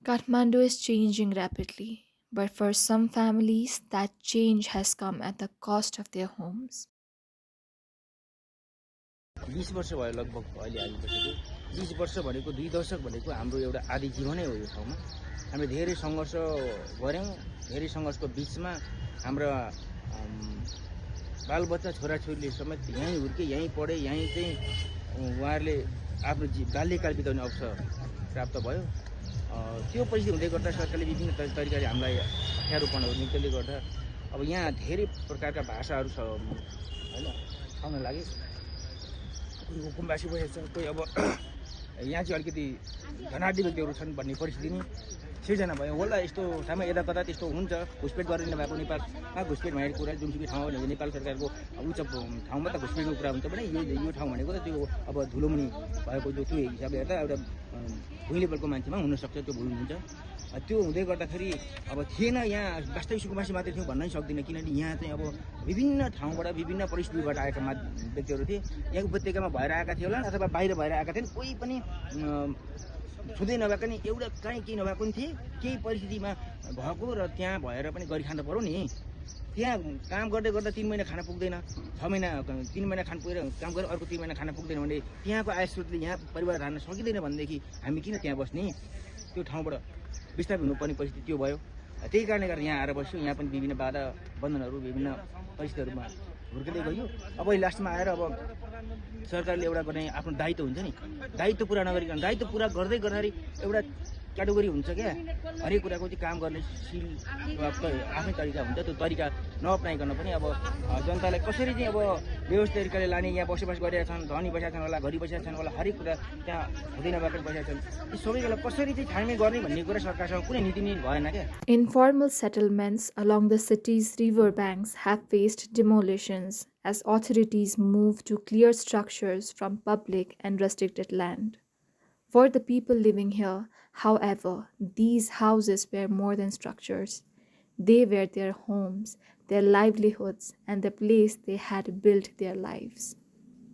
Kathmandu is changing rapidly, but for some families, that change has come at the cost of their homes. 20 वर्ष भयो लगभग अहिले आइसक्यो। 20 वर्ष भनेको 2 दशक भनेको हाम्रो एउटा आदि जीवनै हो यो ठाउँमा। हामीले धेरै सङ्घर्ष गऱ्यौँ, धेरै सङ्घर्षको बिचमा हाम्रा बालबच्चा छोराछोरीले समेत यहीँ हुर्के, यहीँ पढे, यहीँ चाहिँ उहाँहरूले आफ्नो बाल्यकाल बिताउने अवसर प्राप्त भयो। त्यो पछि हुँदै गर्दा सरकारले विभिन्न तरिकाले हामीलाई हथियारोपणहरू निक्ल्दै गर्दा अब यहाँ धेरै प्रकारका भाषाहरू छ होइन आउन लागे। कोही हुकुमबासी बसेको छ, कोही अब यहाँ चाहिँ अलिकति धनाढ्य व्यक्तिहरू छन् भन्ने परिस्थिति नि सिर्जना भयो होला। यस्तो ठाउँमा यता कता त्यस्तो हुन्छ, घुसपेट गरेर नभएको नेपालमा घुसपेट भनेको कुरा जुनसुकै ठाउँ भनेको नेपाल सरकारको उच्च ठाउँमा त घुसपेटको कुरा हुन्छ भने यो ठाउँ भनेको त त्यो अब धुलोमुनि भएको त्यो हिसाबले हेर्दा एउटा भुइँ लेभलको मान्छेमा हुनसक्छ त्यो भुल हुन्छ। त्यो हुँदै गर्दाखेरि अब थिएन यहाँ वास्तविक सुकुम्बासी मात्रै थियौँ भन्नै सक्दिनँ, किनभने यहाँ चाहिँ अब विभिन्न ठाउँबाट विभिन्न परिस्थितिबाट आएका व्यक्तिहरू थिए। यहाँ उपत्यकामा भएर आएका थिए होला अथवा बाहिर भएर आएका थिए, कोही पनि छुँदै नभएको नि एउटा काहीँ केही नभएको नि थिए, केही परिस्थितिमा भएको र त्यहाँ भएर पनि गरी खान पऱ्यो नि। त्यहाँ काम गर्दै गर्दा 3 महिना खाना पुग्दैन, 6 महिना 3 महिना खाना पुगेर काम गरेर अर्को 3 महिना खाना पुग्दैन भने त्यहाँको आय स्रोतले यहाँ परिवार धान्न सकिँदैन भनेदेखि हामी किन त्यहाँ बस्ने। त्यो ठाउँबाट विस्थापित हुनुपर्ने परिस्थिति त्यो भयो। त्यही कारणले गर्दा यहाँ आएर बस्यो। यहाँ पनि विभिन्न बाधा बन्धनहरू विभिन्न परिस्थितिहरूमा हुर्किँदै गयो। अब लास्टमा आएर अब सरकारले एउटा गर्ने आफ्नो दायित्व हुन्छ नि, दायित्व पुरा नगरिकन दायित्व पुरा गर्दै गर्दाखेरि एउटा क्याटेगोरी हुन्छ क्या, हरेक कुराको चाहिँ काम गर्ने सिल आफ्नै तरिका हुन्छ। त्यो तरिका नअप्नाइकन पनि अब जनतालाई कसरी चाहिँ अब व्यवस्थित तरिकाले लाने, यहाँ बसोबास गरिरहेका छन्, धनी बसेका छन् होला, घरि बसेका छन् होला, हरेक कुरा त्यहाँ हुँदै नभएको बसेका छन्, यी सबैलाई कसरी चाहिँ छानबिन गर्ने भन्ने कुरा सरकारसँग कुनै नीति नै भएन क्या। Informal settlements along the city's river banks have faced demolitions as authorities move to clear structures from public and restricted land. For the people living here, however, these houses were more than structures. They were their homes, their livelihoods, and the place they had built their lives.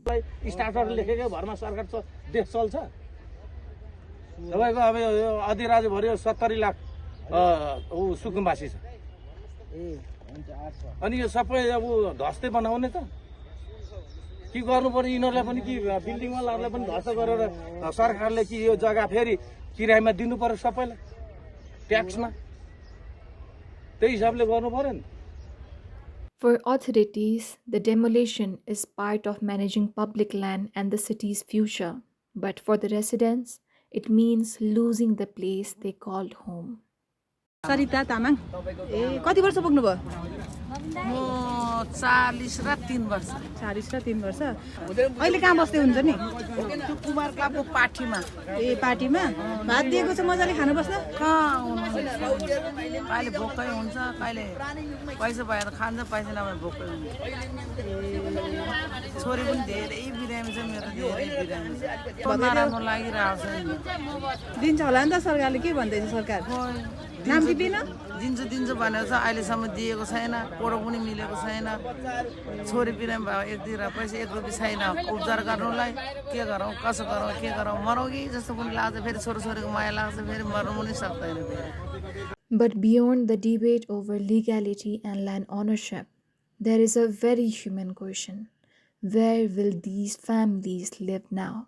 Starter लेखेको भरमा सरकार देश चल्छ। तपाईँको अब यो अधिराज्य भर्यो 70 लाख सुकुम्बासी छ। अनि यो सबै अब धस्ते बनाउने त के गर्नु पर्यो यिनीहरूलाई पनि, कि बिल्डिङवालाहरूलाई पनि ध्वस्त गरेर सरकारले कि यो जग्गा फेरि किरायमा दिनु पर्यो सबैलाई ट्याक्समा, त्यही हिसाबले गर्नु पर्यो नि। For authorities, the demolition is part of managing public land and the city's future. But for the residents, it means losing the place they called home. Sarita Tamang. कति वर्ष पुग्नुभयो? म 40 र 3 वर्ष। 40 र 3 वर्ष। अहिले कहाँ बस्दै हुन्छ नि? त्यो कुमार क्लबको पार्टीमा। पार्टीमा भात दिएको छ मजाले खानु बस्न? कहाँ कहिले भोकै हुन्छ, कहिले पैसा भएर खान्छ, पैसा नभए भोकै हुन्छ। छोरी पनि धेरै बिरामी छ, मेरो धेरै बिरामी छ। नराम्रो लागिरहेको छ। दिन्छ होला नि त सरकारले, के भन्दैछ सरकार? नाम दिँदैन? दिन्छ भनेर चाहिँ अहिलेसम्म दिएको छैन, कोडो पनि मिलेको छैन। छोरी बिरामी भयो, एकतिर पैसा 1 रुपियाँ छैन उपचार गर्नुलाई। के गरौँ, कसो गरौँ, के गरौँ, मरौँ कि जस्तो पनि लाग्छ। फेरि छोरीको माया लाग्छ, फेरि मर्नु पनि सक्दैन फेरि। But beyond the debate over legality and land ownership, there is a very human question. Where will these families live now?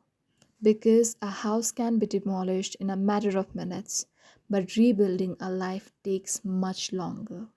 Because a house can be demolished in a matter of minutes, but rebuilding a life takes much longer.